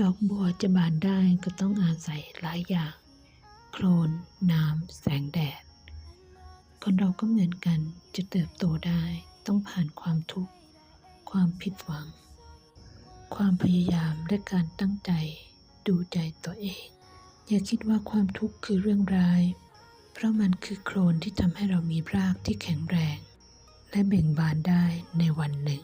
ดอกบัวจะบานได้ก็ต้องอาศัยหลายอย่างโคลนน้ำแสงแดดคนเราก็เหมือนกันจะเติบโตได้ต้องผ่านความทุกข์ความผิดหวังความพยายามและการตั้งใจดูใจตัวเองอย่าคิดว่าความทุกข์คือเรื่องร้ายเพราะมันคือโคลนที่ทำให้เรามีรากที่แข็งแรงและเบ่งบานได้ในวันหนึ่ง